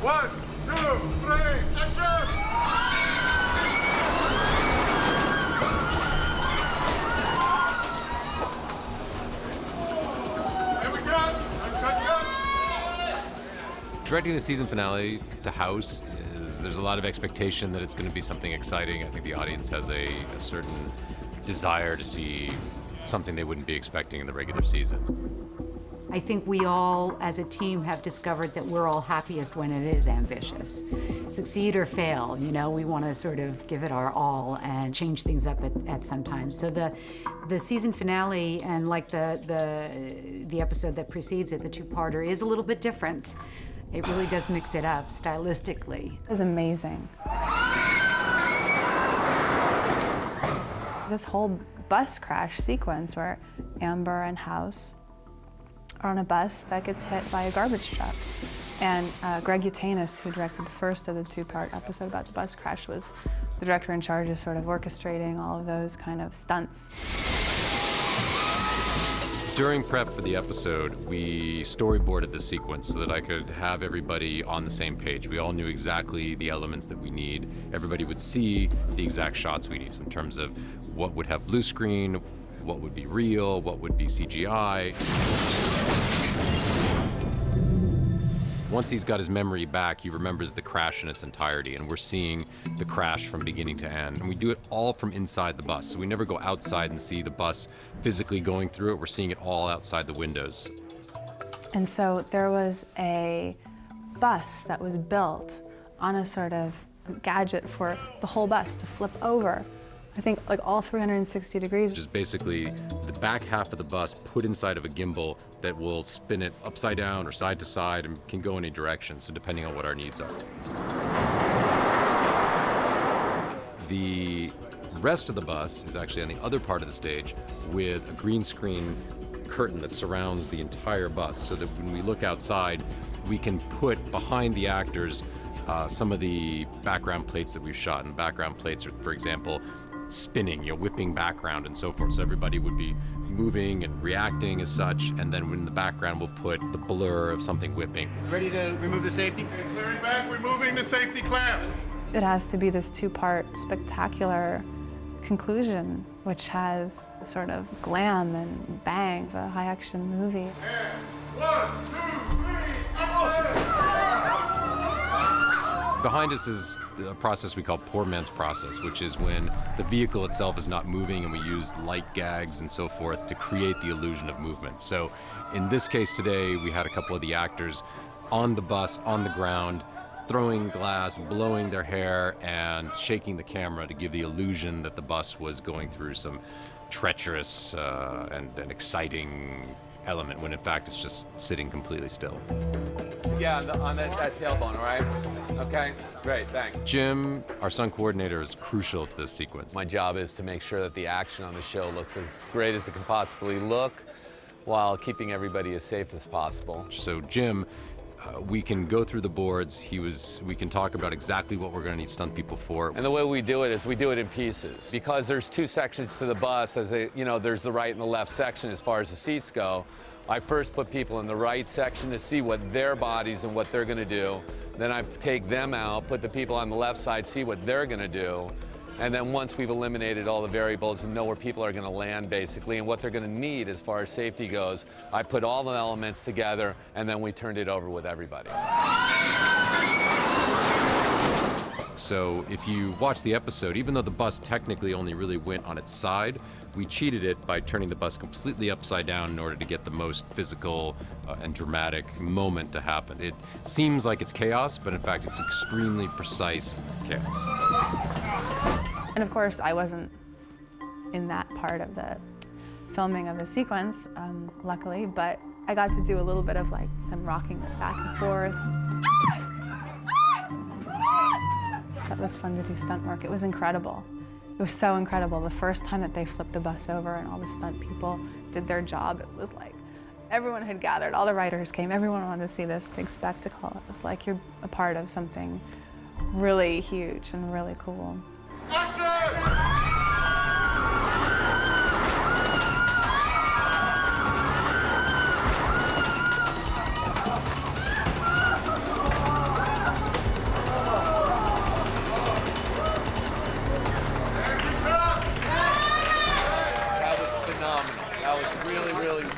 1, 2, 3, action! There we go. Cut. Directing the season finale to House there's a lot of expectation that it's going to be something exciting. I think the audience has a certain desire to see something they wouldn't be expecting in the regular season. I think we all, as a team, have discovered that we're all happiest when it is ambitious. Succeed or fail, you know, we want to sort of give it our all and change things up at some time. So the season finale and like the episode that precedes it, the two-parter, is a little bit different. It really does mix it up stylistically. It was amazing. This whole bus crash sequence where Amber and House are on a bus that gets hit by a garbage truck. And Greg Utanis, who directed the first of the two-part episode about the bus crash, was the director in charge of sort of orchestrating all of those kind of stunts. During prep for the episode, we storyboarded the sequence so that I could have everybody on the same page. We all knew exactly the elements that we need. Everybody would see the exact shots we need, so in terms of what would have blue screen, what would be real, what would be CGI. Once he's got his memory back, he remembers the crash in its entirety, and we're seeing the crash from beginning to end. And we do it all from inside the bus, so we never go outside and see the bus physically going through it. We're seeing it all outside the windows. And so there was a bus that was built on a sort of gadget for the whole bus to flip over. I think like all 360 degrees. Which is basically the back half of the bus put inside of a gimbal that will spin it upside down or side to side and can go any direction, so depending on what our needs are. The rest of the bus is actually on the other part of the stage with a green screen curtain that surrounds the entire bus, so that when we look outside, we can put behind the actors some of the background plates that we've shot. And background plates are, for example, spinning, you know, whipping background and so forth. So everybody would be moving and reacting as such, and then in the background we'll put the blur of something whipping. Ready to remove the safety? Okay, clearing back, removing the safety clamps. It has to be this two-part spectacular conclusion, which has sort of glam and bang of a high-action movie. And 1, 2, 3, action! Behind us is a process we call poor man's process, which is when the vehicle itself is not moving and we use light gags and so forth to create the illusion of movement. So in this case today, we had a couple of the actors on the bus, on the ground, throwing glass, blowing their hair, and shaking the camera to give the illusion that the bus was going through some treacherous and exciting element, when in fact it's just sitting completely still. Yeah, on that tailbone, all right? Okay, great, thanks. Jim, our stunt coordinator, is crucial to this sequence. My job is to make sure that the action on the show looks as great as it can possibly look while keeping everybody as safe as possible. So Jim, we can go through the boards. We can talk about exactly what we're going to need stunt people for. And the way we do it is we do it in pieces. Because there's two sections to the bus, there's the right and the left section as far as the seats go. I first put people in the right section to see what their bodies and what they're going to do. Then I take them out, put the people on the left side, see what they're going to do. And then once we've eliminated all the variables and know where people are going to land, basically, and what they're going to need as far as safety goes, I put all the elements together, and then we turned it over with everybody. So if you watch the episode, even though the bus technically only really went on its side, we cheated it by turning the bus completely upside down in order to get the most physical and dramatic moment to happen. It seems like it's chaos, but in fact it's extremely precise chaos. And of course, I wasn't in that part of the filming of the sequence, luckily, but I got to do a little bit of like them rocking it back and forth. So that was fun to do stunt work. It was incredible. It was so incredible. The first time that they flipped the bus over and all the stunt people did their job, it was like everyone had gathered, all the writers came, everyone wanted to see this big spectacle. It was like you're a part of something really huge and really cool. Action!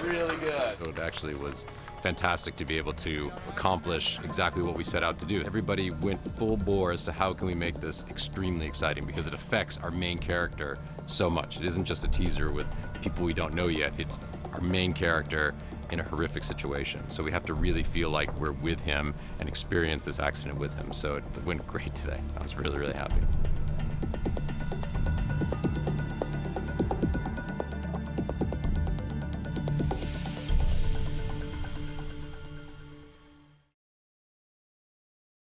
really good. So it actually was fantastic to be able to accomplish exactly what we set out to do. Everybody went full bore as to how can we make this extremely exciting, because it affects our main character so much. It isn't just a teaser with people we don't know yet. It's our main character in a horrific situation. So we have to really feel like we're with him and experience this accident with him. So it went great today. I was really, really happy.